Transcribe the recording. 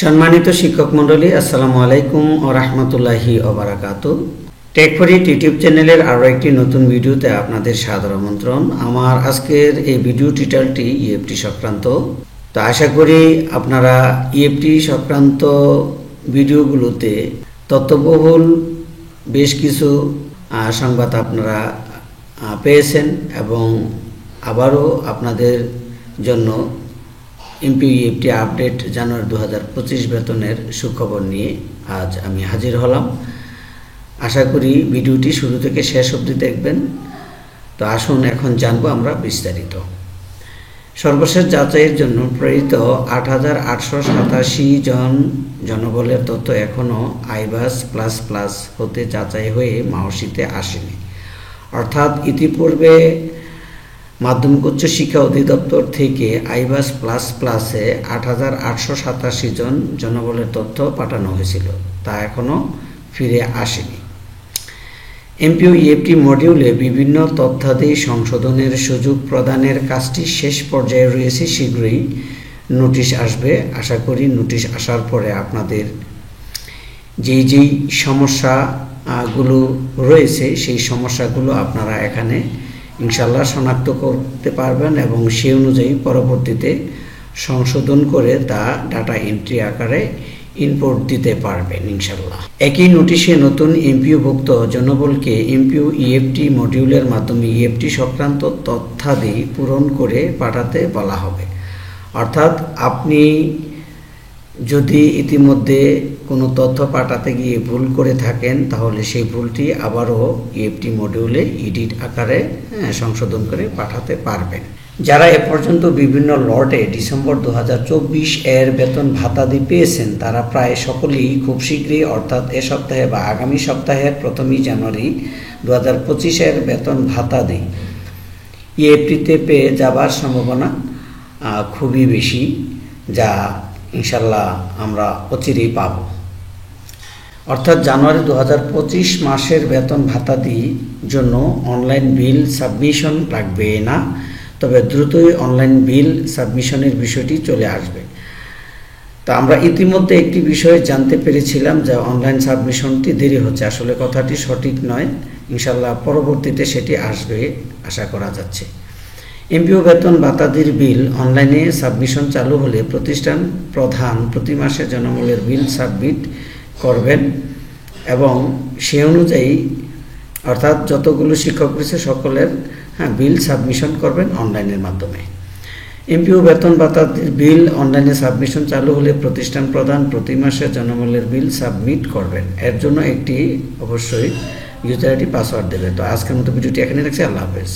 সম্মানিত শিক্ষক মণ্ডলী, আসসালামু আলাইকুম ওয়া রাহমাতুল্লাহি ওয়া বারাকাতুহু। টেক ফর ইট ইউটিউব চ্যানেলের আরও একটি নতুন ভিডিওতে আপনাদের সাদর আমন্ত্রণ। আমার আজকের এই ভিডিও টিউটোরিয়ালটি ইএফটি সংক্রান্ত। তো আশা করি আপনারা ইএফটি সংক্রান্ত ভিডিওগুলোতে তথ্যবহুল বেশ কিছু সংবাদ আপনারা পেয়েছেন এবং আবারও আপনাদের জন্য এমপিও ইএফটি আপডেট জানুয়ারি 2025 বেতনের সুখবর নিয়ে আজ আমি হাজির হলাম। আশা করি ভিডিওটি শুরু থেকে শেষ অবধি দেখবেন। তো আসুন এখন জানবো আমরা বিস্তারিত। সর্বশেষ যাচাইয়ের জন্য প্রেরিত 8,887 জন জনবলের তথ্য এখনও আইবাস প্লাস প্লাস হতে যাচাই হয়ে মাওসিতে আসেনি। অর্থাৎ ইতিপূর্বে মাধ্যমিক উচ্চ শিক্ষা অধিদপ্তর থেকে আইবাস প্লাস প্লাসে 8,887 জন জনবলের তথ্য পাঠানো হয়েছিল, তা এখনও ফিরে আসেনি। এমপিও ইএফটি মডিউলে বিভিন্ন তথ্যাদি সংশোধনের সুযোগ প্রদানের কাজটি শেষ পর্যায়ে রয়েছে। শীঘ্রই নোটিশ আসবে। আশা করি নোটিশ আসার পরে আপনাদের যেই সমস্যাগুলো রয়েছে সেই সমস্যাগুলো আপনারা এখানে ইনশাল্লাহ শনাক্ত করতে পারবেন এবং সেই অনুযায়ী পরবর্তীতে সংশোধন করে তা ডাটা এন্ট্রি আকারে ইনপুট দিতে পারবেন ইনশাল্লাহ। একই নোটিশে নতুন এমপিওভুক্ত জনবলকে এমপিও ইএফটি মডিউলের মাধ্যমে ইএফটি সংক্রান্ত তথ্যাদি পূরণ করে পাঠাতে বলা হবে। অর্থাৎ আপনি যদি ইতিমধ্যে কোনো তথ্য পাঠাতে গিয়ে ভুল করে থাকেন তাহলে সেই ভুলটি আবারও ইএফটি মডিউলে এডিট আকারে সংশোধন করে পাঠাতে পারবেন। যারা এ পর্যন্ত বিভিন্ন লটে ডিসেম্বর 2024 এর বেতন ভাতাদি পেয়েছেন তারা প্রায় সকলেই খুব শীঘ্রই অর্থাৎ এ সপ্তাহে বা আগামী সপ্তাহের 1 জানুয়ারি 2025 এর বেতন ভাতাদি ইএফটিতে পেয়ে যাবার সম্ভাবনা খুবই বেশি, যা ইনশাল্লাহ আমরা অচিরেই পাব। অর্থাৎ জানুয়ারি 2025 মাসের বেতন ভাতাদি জন্য অনলাইন বিল সাবমিশন লাগবে না, তবে দ্রুতই অনলাইন বিল সাবমিশনের বিষয়টি চলে আসবে। তা আমরা ইতিমধ্যে একটি বিষয় জানতে পেরেছিলাম যে অনলাইন সাবমিশনটি দেরি হচ্ছে। আসলে কথাটি সঠিক নয়, ইনশাল্লাহ পরবর্তীতে সেটি আসবে আশা করা যাচ্ছে। এমপিও বেতন ভাতাদির বিল অনলাইনে সাবমিশন চালু হলে প্রতিষ্ঠান প্রধান প্রতি মাসে জনবলের বিল সাবমিট করবেন এবং সে অনুযায়ী অর্থাৎ যতগুলো শিক্ষক রয়েছে সকলের বিল সাবমিশন করবেন অনলাইনের মাধ্যমে। এমপিও বেতন ভাতাদির বিল অনলাইনে সাবমিশন চালু হলে প্রতিষ্ঠান প্রধান প্রতি মাসে জনবলের বিল সাবমিট করবেন। এর জন্য একটি অবশ্যই ইউজার আইডি পাসওয়ার্ড দেবে। তো আজকের মতো ভিডিওটি এখানে রাখছি। আল্লাহ হাফেজ।